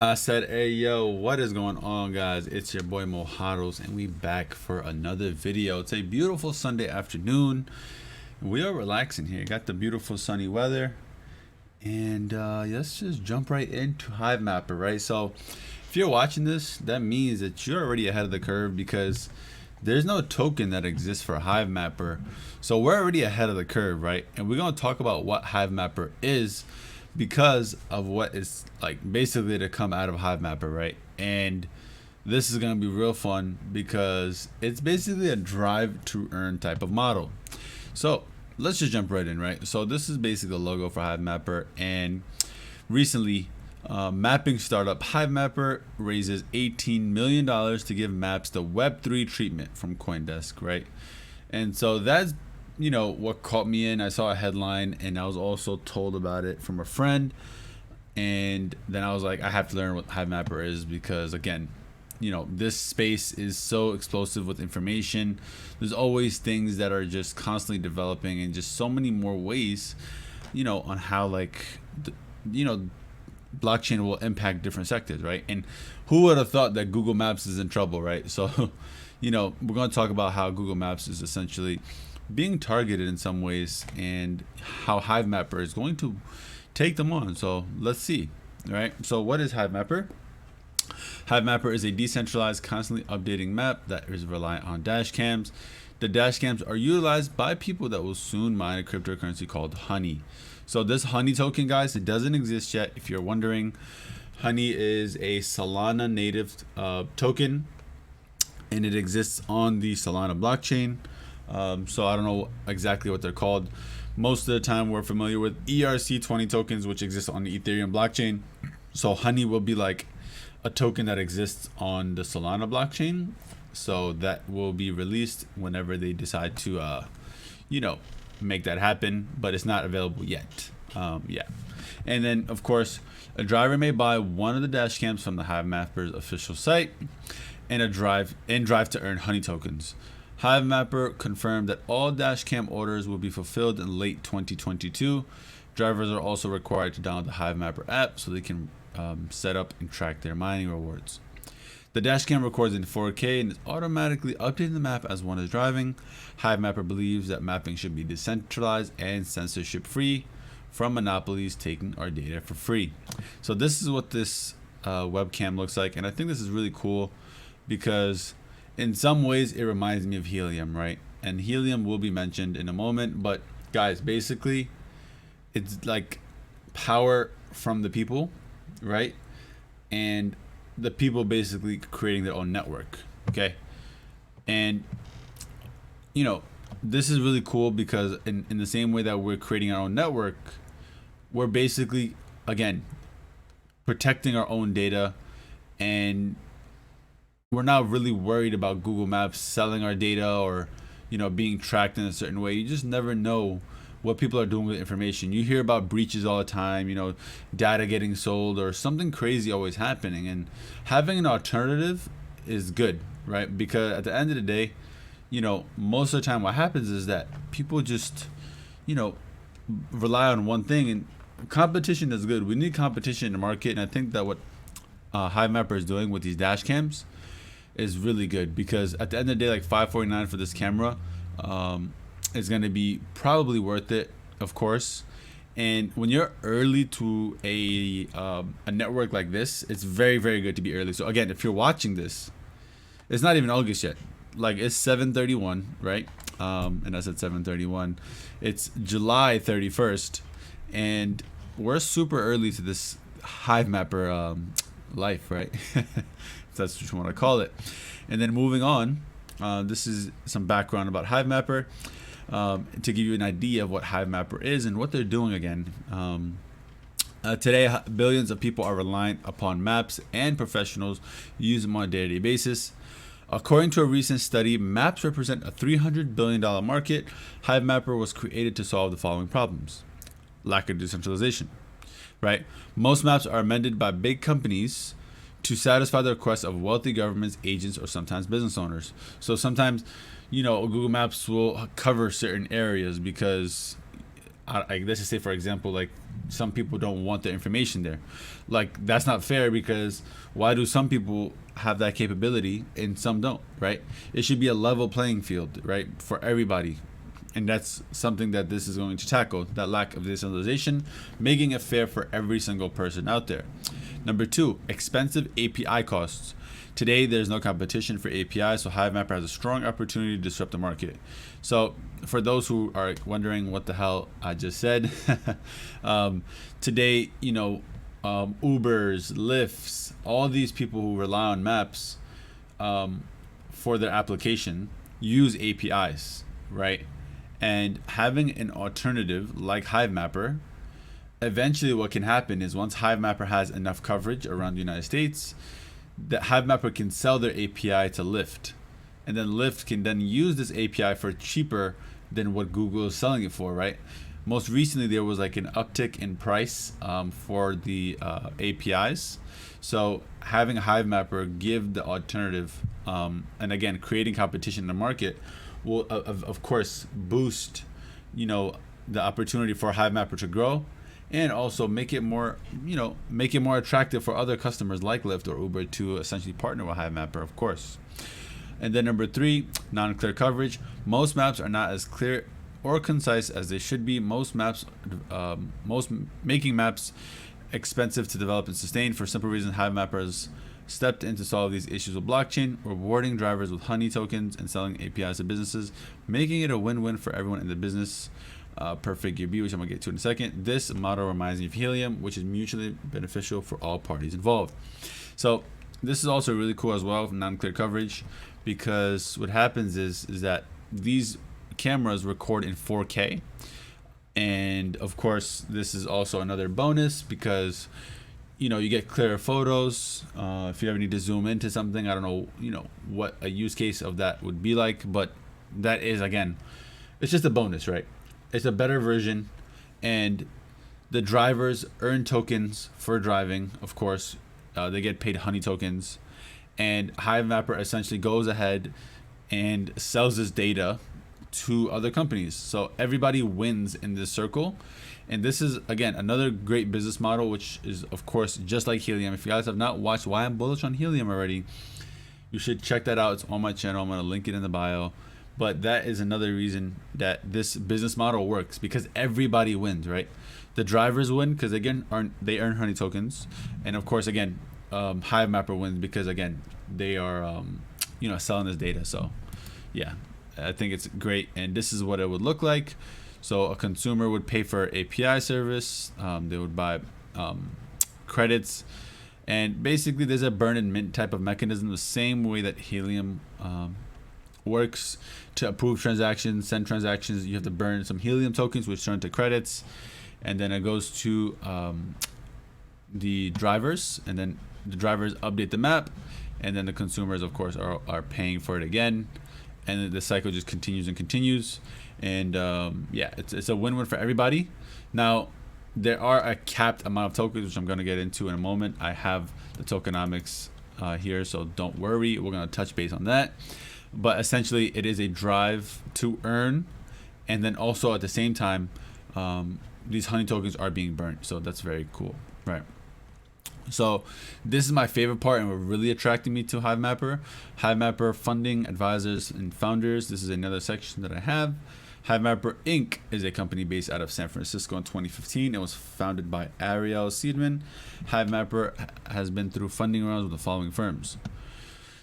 I said, hey yo, what is going on, guys? It's your boy Mojados, and we back for another video. It's a beautiful Sunday afternoon. We are relaxing here. Got the beautiful sunny weather, and let's just jump right into HiveMapper, right? So, if you're watching this, that means that you're already ahead of the curve because there's no token that exists for HiveMapper. So we're already ahead of the curve, right? And we're gonna talk about what HiveMapper is because of what is like basically to come out of HiveMapper, right? And this is gonna be real fun because it's basically a drive to earn type of model. So let's just jump right in, right? So this is basically the logo for HiveMapper, and recently mapping startup HiveMapper raises $18 million to give maps the Web3 treatment from CoinDesk, right? And so that's what caught me in. I saw a headline and I was also told about it from a friend, and then I was like, I have to learn what HiveMapper is because again, this space is so explosive with information. There's always things that are just constantly developing and just so many more ways on how blockchain will impact different sectors, right? And who would have thought that Google Maps is in trouble, right? So we're going to talk about how Google Maps is essentially being targeted in some ways and how HiveMapper is going to take them on. So let's see, right? So what is HiveMapper? HiveMapper is a decentralized, constantly updating map that is reliant on dash cams. The dash cams are utilized by people that will soon mine a cryptocurrency called Honey. So this Honey token, guys, it doesn't exist yet. If you're wondering, Honey is a Solana native token, and it exists on the Solana blockchain. So I don't know exactly what they're called. Most of the time we're familiar with ERC20 tokens, which exist on the Ethereum blockchain. So Honey will be like a token that exists on the Solana blockchain. So that will be released whenever they decide to, make that happen, but it's not available yet. Yeah. And then of course, a driver may buy one of the dash cams from the HiveMapper's official site and drive to earn Honey tokens. HiveMapper confirmed that all dashcam orders will be fulfilled in late 2022. Drivers are also required to download the HiveMapper app so they can set up and track their mining rewards. The dashcam records in 4K and is automatically updating the map as one is driving. HiveMapper believes that mapping should be decentralized and censorship free from monopolies taking our data for free. So this is what this webcam looks like, and I think this is really cool because in some ways it reminds me of Helium, right? And Helium will be mentioned in a moment, but guys, basically it's like power from the people, right? And the people basically creating their own network, okay? And this is really cool because in the same way that we're creating our own network, we're basically again protecting our own data, and we're not really worried about Google Maps selling our data or being tracked in a certain way. You just never know what people are doing with information. You hear about breaches all the time, data getting sold or something crazy always happening, and having an alternative is good, right? Because at the end of the day, most of the time what happens is that people just rely on one thing, and competition is good. We need competition in the market, and I think that what HiveMapper is doing with these dash cams is really good because at the end of the day, like $549 for this camera is going to be probably worth it, of course. And when you're early to a network like this, it's very, very good to be early. So again, if you're watching this, it's not even August yet. Like it's 7:31, right? And I said 7:31. It's July 31st, and we're super early to this HiveMapper life, right? If that's what you want to call it. And then moving on, this is some background about HiveMapper to give you an idea of what HiveMapper is and what they're doing again. Today, billions of people are reliant upon maps, and professionals use them on a day-to-day basis. According to a recent study, maps represent a $300 billion market. HiveMapper was created to solve the following problems: lack of decentralization, right? Most maps are amended by big companies to satisfy the requests of wealthy governments, agents, or sometimes business owners. So sometimes, Google Maps will cover certain areas because let's just say, for example, like some people don't want the information there. Like that's not fair, because why do some people have that capability and some don't, right? It should be a level playing field, right, for everybody. And that's something that this is going to tackle, that lack of decentralization, making it fair for every single person out there. Number 2, expensive API costs. Today, there's no competition for APIs, so HiveMapper has a strong opportunity to disrupt the market. So, for those who are wondering what the hell I just said, today, Ubers, Lyfts, all these people who rely on maps for their application use APIs, right? And having an alternative like HiveMapper, eventually what can happen is once HiveMapper has enough coverage around the United States, that HiveMapper can sell their API to Lyft, and then Lyft can then use this API for cheaper than what Google is selling it for, right? Most recently, there was like an uptick in price for the APIs. So having HiveMapper give the alternative, and again, creating competition in the market will, of course, boost, the opportunity for HiveMapper to grow, and also make it more attractive for other customers like Lyft or Uber to essentially partner with HiveMapper, of course. And then number 3, non-clear coverage. Most maps are not as clear or concise as they should be. Making maps expensive to develop and sustain. For simple reason, HiveMapper has stepped in to solve these issues with blockchain, rewarding drivers with honey tokens and selling APIs to businesses, making it a win-win for everyone in the business. Per figure B, which I'm going to get to in a second. This model reminds me of Helium, which is mutually beneficial for all parties involved. So this is also really cool as well, non-clear coverage, because what happens is that these cameras record in 4K. And of course, this is also another bonus because, you get clearer photos. If you ever need to zoom into something, I don't know, what a use case of that would be like, but that is, again, it's just a bonus, right? It's a better version, and the drivers earn tokens for driving. Of course, they get paid honey tokens, and HiveMapper essentially goes ahead and sells this data to other companies. So everybody wins in this circle, and this is, again, another great business model, which is, of course, just like Helium. If you guys have not watched Why I'm Bullish on Helium already, you should check that out. It's on my channel. I'm going to link it in the bio. But that is another reason that this business model works, because everybody wins, right? The drivers win because, again, they earn honey tokens, and of course, again, HiveMapper wins because, again, they are selling this data. So yeah, I think it's great, and this is what it would look like. So a consumer would pay for API service. They would buy credits, and basically there's a burn and mint type of mechanism, the same way that Helium works. To approve transactions, send transactions, you have to burn some Helium tokens, which turn to credits, and then it goes to the drivers, and then the drivers update the map, and then the consumers, of course, are paying for it again, and the cycle just continues and continues, and it's a win-win for everybody. Now, there are a capped amount of tokens, which I'm going to get into in a moment. I have the tokenomics here, so don't worry, we're going to touch base on that. But essentially, it is a drive to earn, and then also at the same time, these honey tokens are being burnt. So that's very cool, right? So this is my favorite part, and what really attracted me to HiveMapper. HiveMapper funding advisors and founders. This is another section that I have. HiveMapper Inc. is a company based out of San Francisco in 2015. It was founded by Ariel Seidman. HiveMapper has been through funding rounds with the following firms.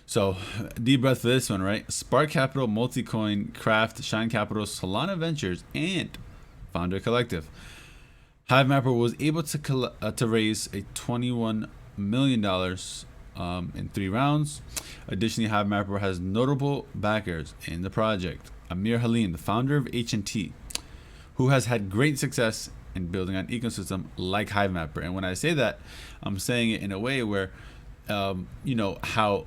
So, deep breath for this one, right? Spark Capital, Multicoin, Craft, Shine Capital, Solana Ventures, and Founder Collective. HiveMapper was able to raise a $21 million in 3 rounds. Additionally, HiveMapper has notable backers in the project. Amir Halim, the founder of H&T, who has had great success in building an ecosystem like HiveMapper. And when I say that, I'm saying it in a way where, how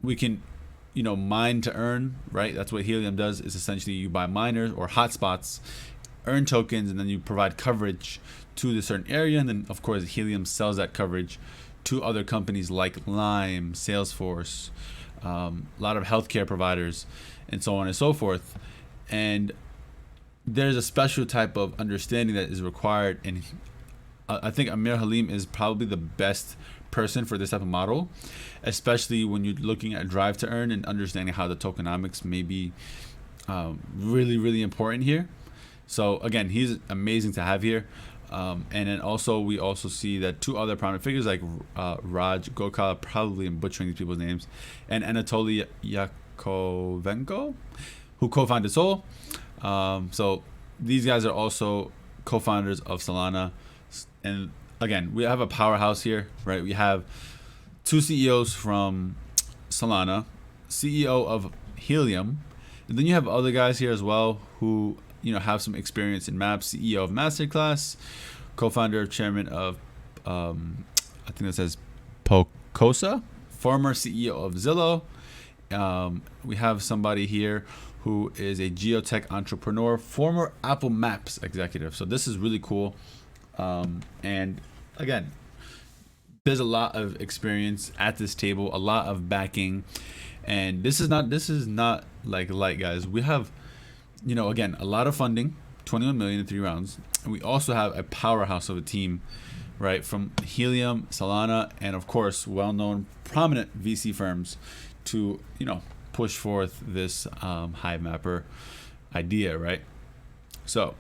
we can, mine to earn, right? That's what Helium does, is essentially you buy miners or hotspots, earn tokens, and then you provide coverage to the certain area. And then, of course, Helium sells that coverage to other companies like Lime, Salesforce, a lot of healthcare providers, and so on and so forth. And there's a special type of understanding that is required, and I think Amir Halim is probably the best person for this type of model, especially when you're looking at drive to earn and understanding how the tokenomics may be really, really important here. So again, he's amazing to have here. And then also we also see that two other prominent figures like Raj Gokal, probably I'm butchering these people's names, and Anatoly Yakovenko, who co-founded Sol. So these guys are also co-founders of Solana. And again, we have a powerhouse here, right? We have two CEOs from Solana, CEO of Helium, and then you have other guys here as well who, you know, have some experience in maps. CEO of Masterclass, co-founder, chairman of, I think it says Pocosa, former CEO of Zillow. We have somebody here who is a geotech entrepreneur, former Apple Maps executive. So this is really cool. And again, there's a lot of experience at this table, a lot of backing, and this is not like light, guys. We have, you know, again, a lot of funding, 21 million in 3 rounds, and we also have a powerhouse of a team, right, from Helium, Solana, and of course, well-known, prominent VC firms to, you know, push forth this HiveMapper idea, right? So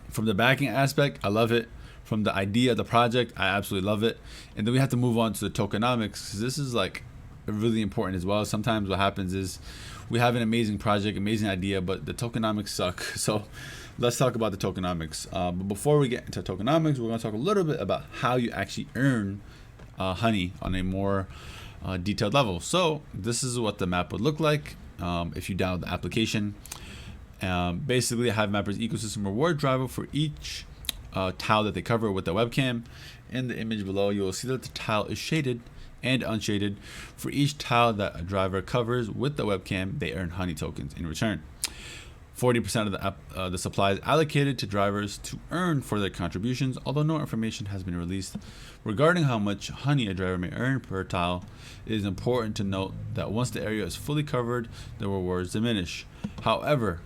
from the backing aspect, I love it. From the idea of the project, I absolutely love it. And then we have to move on to the tokenomics, because this is like really important as well. Sometimes what happens is we have an amazing project, amazing idea, but the tokenomics suck. So let's talk about the tokenomics. But before we get into tokenomics, we're going to talk a little bit about how you actually earn honey on a more detailed level. So this is what the map would look like if you download the application. Basically, HiveMapper's ecosystem reward driver for each tile that they cover with the webcam. In the image below, you will see that the tile is shaded and unshaded. For each tile that a driver covers with the webcam, they earn honey tokens in return. 40% of the supply is allocated to drivers to earn for their contributions, although no information has been released regarding how much honey a driver may earn per tile. It is important to note that once the area is fully covered, the rewards diminish. However,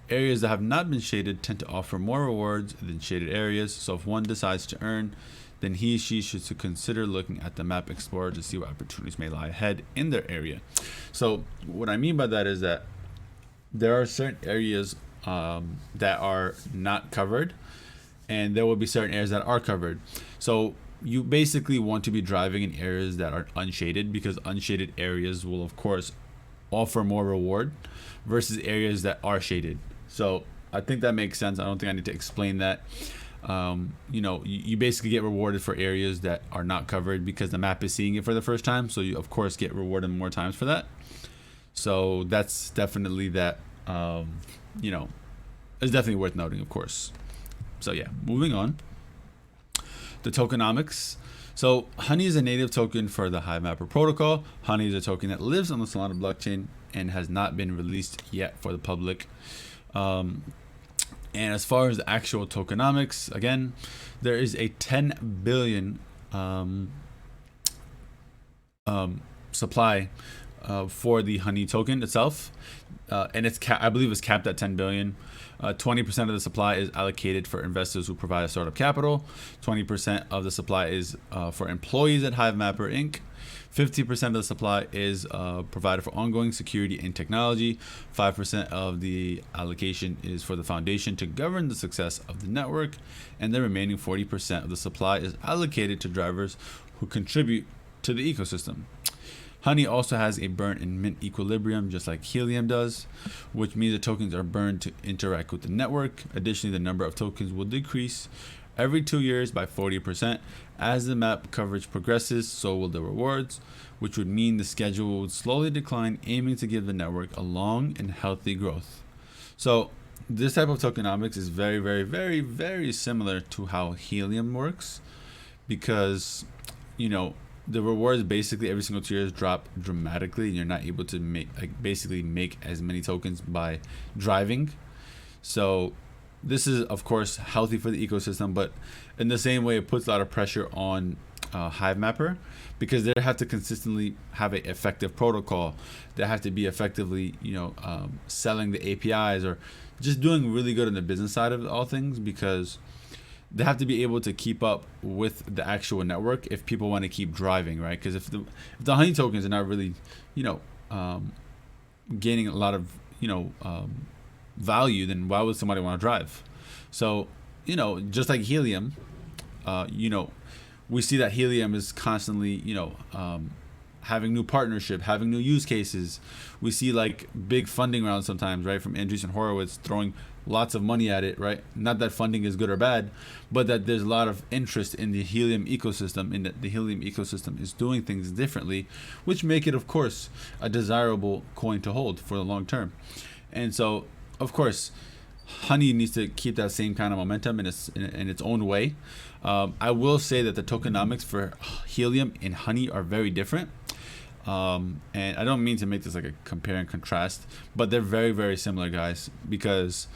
areas that have not been shaded tend to offer more rewards than shaded areas, so if one decides to earn, then he or she should consider looking at the map explorer to see what opportunities may lie ahead in their area. So what I mean by that is that there are certain areas that are not covered, and there will be certain areas that are covered. So you basically want to be driving in areas that are unshaded, because unshaded areas will of course offer more reward versus areas that are shaded. So I think that makes sense. I don't think I need to explain that. You know, you basically get rewarded for areas that are not covered because the map is seeing it for the first time. So you of course get rewarded more times for that. So that's definitely that, you know, it's definitely worth noting, of course. So yeah, moving on. The tokenomics. So Honey is a native token for the HiveMapper protocol. Honey is a token that lives on the Solana blockchain and has not been released yet for the public. And as far as the actual tokenomics, again, there is a 10 billion supply for the Honey token itself, and it's I believe it's capped at 10 billion. 20% of the supply is allocated for investors who provide a startup capital. 20% of the supply is for employees at HiveMapper Inc. 50% of the supply is provided for ongoing security and technology. 5% of the allocation is for the foundation to govern the success of the network, and the remaining 40% of the supply is allocated to drivers who contribute to the ecosystem. Honey also has a burn and mint equilibrium, just like Helium does, which means the tokens are burned to interact with the network. Additionally, the number of tokens will decrease every 2 years by 40%. As the map coverage progresses, so will the rewards, which would mean the schedule would slowly decline, aiming to give the network a long and healthy growth. So this type of tokenomics is very, very, very, very similar to how Helium works, because, you know, the rewards basically every single 2 years drop dramatically, and you're not able to basically make as many tokens by driving. So this is of course healthy for the ecosystem, but in the same way it puts a lot of pressure on HiveMapper, because they have to consistently have an effective protocol. They have to be effectively, selling the APIs or just doing really good on the business side of all things, because they have to be able to keep up with the actual network if people want to keep driving, right? Because if the honey tokens are not really, gaining a lot of, value, then why would somebody want to drive? So, just like Helium, we see that Helium is constantly, having new partnership, having new use cases. We see like big funding rounds sometimes, right, from Andreessen Horowitz throwing lots of money at it, right? Not that funding is good or bad, but that there's a lot of interest in the Helium ecosystem, and that the Helium ecosystem is doing things differently, which make it, of course, a desirable coin to hold for the long term. And so, of course, Honey needs to keep that same kind of momentum in its own way. I will say that the tokenomics for Helium and Honey are very different. And I don't mean to make this like a compare and contrast, but they're very, very similar, guys, because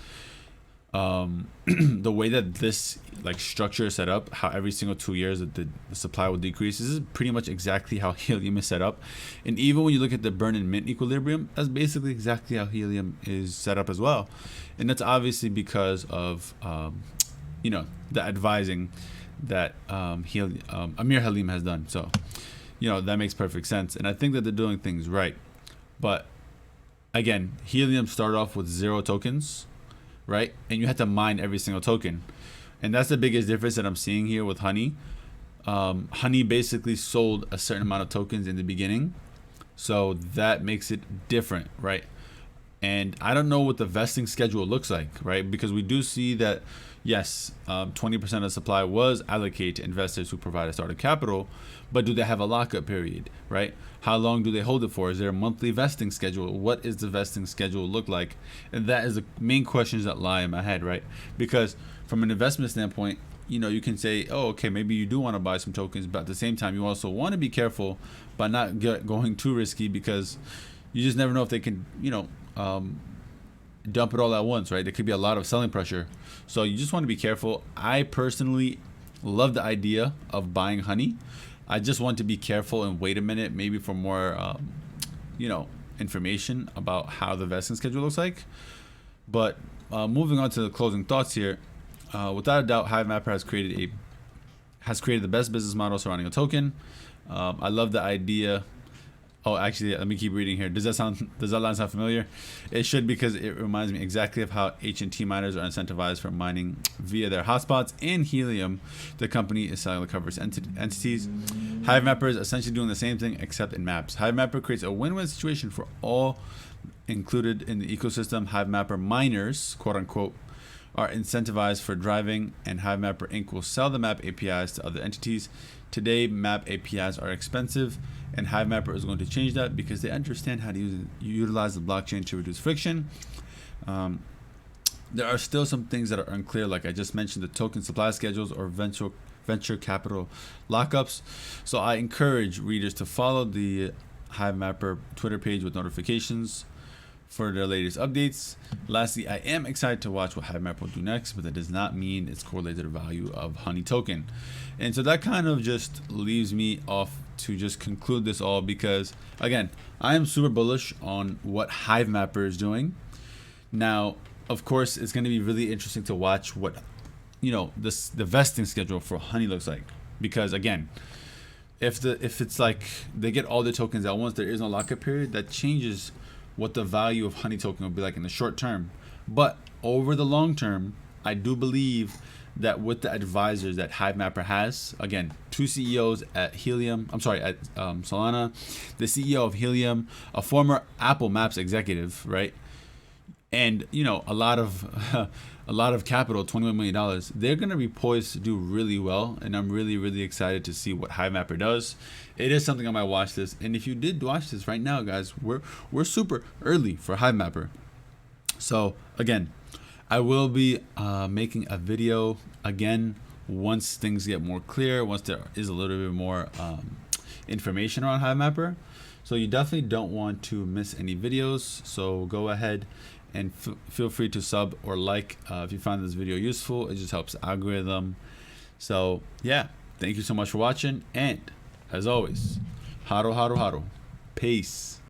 the way that this like structure is set up, how every single 2 years that the supply will decrease, this is pretty much exactly how Helium is set up. And even when you look at the burn and mint equilibrium, that's basically exactly how Helium is set up as well. And that's obviously because of the advising that Amir Halim has done. So that makes perfect sense, and I think that they're doing things right. But again, Helium started off with 0 tokens, right? And you had to mine every single token, and that's the biggest difference that I'm seeing here with Honey. Honey basically sold a certain amount of tokens in the beginning, so that makes it different, right? And I don't know what the vesting schedule looks like, right? Because we do see that, yes, 20% of supply was allocated to investors who provide a startup capital, but do they have a lockup period, right? How long do they hold it for? Is there a monthly vesting schedule? What is the vesting schedule look like? And that is the main questions that lie in my head, right? Because from an investment standpoint, you can say, oh, okay, maybe you do want to buy some tokens, but at the same time, you also want to be careful by not going too risky, because you just never know if they can, dump it all at once, right? There could be a lot of selling pressure. So you just want to be careful. I personally love the idea of buying Honey. I just want to be careful and wait a minute, maybe for more, information about how the vesting schedule looks like. But moving on to the closing thoughts here, without a doubt, HiveMapper has created the best business model surrounding a token. I love the idea. Oh, actually, let me keep reading here. Does that line sound familiar? It should, because it reminds me exactly of how H&T miners are incentivized for mining via their hotspots. And Helium, the company, is selling the coverage entities. HiveMapper is essentially doing the same thing, except in maps. HiveMapper creates a win-win situation for all included in the ecosystem. HiveMapper miners, quote unquote, are incentivized for driving, and HiveMapper Inc. will sell the map APIs to other entities. Today, map APIs are expensive, and HiveMapper is going to change that because they understand how to utilize the blockchain to reduce friction. There are still some things that are unclear, like I just mentioned, the token supply schedules or venture capital lockups. So I encourage readers to follow the HiveMapper Twitter page with notifications for their latest updates. Lastly, I am excited to watch what HiveMapper will do next, but that does not mean it's correlated to the value of Honey token. And so that kind of just leaves me off to just conclude this all, because again, I am super bullish on what HiveMapper is doing. Now, of course, it's going to be really interesting to watch what the vesting schedule for Honey looks like, because again, if it's like they get all the tokens at once, there is no lockup period, that changes what the value of Honey token will be like in the short term. But over the long term, I do believe that with the advisors that HiveMapper has, again, 2 CEOs at Solana, the CEO of Helium, a former Apple Maps executive, right? And a lot of capital, $21 million. They're gonna be poised to do really well, and I'm really, really excited to see what HiveMapper does. It is something on my watch list, and if you did watch this right now, guys, we're super early for HiveMapper. So again, I will be making a video again once things get more clear, once there is a little bit more information around HiveMapper. So you definitely don't want to miss any videos. So go ahead and feel free to sub or like if you find this video useful. It just helps the algorithm. So yeah, Thank you so much for watching, and as always, haro haro haro. Peace.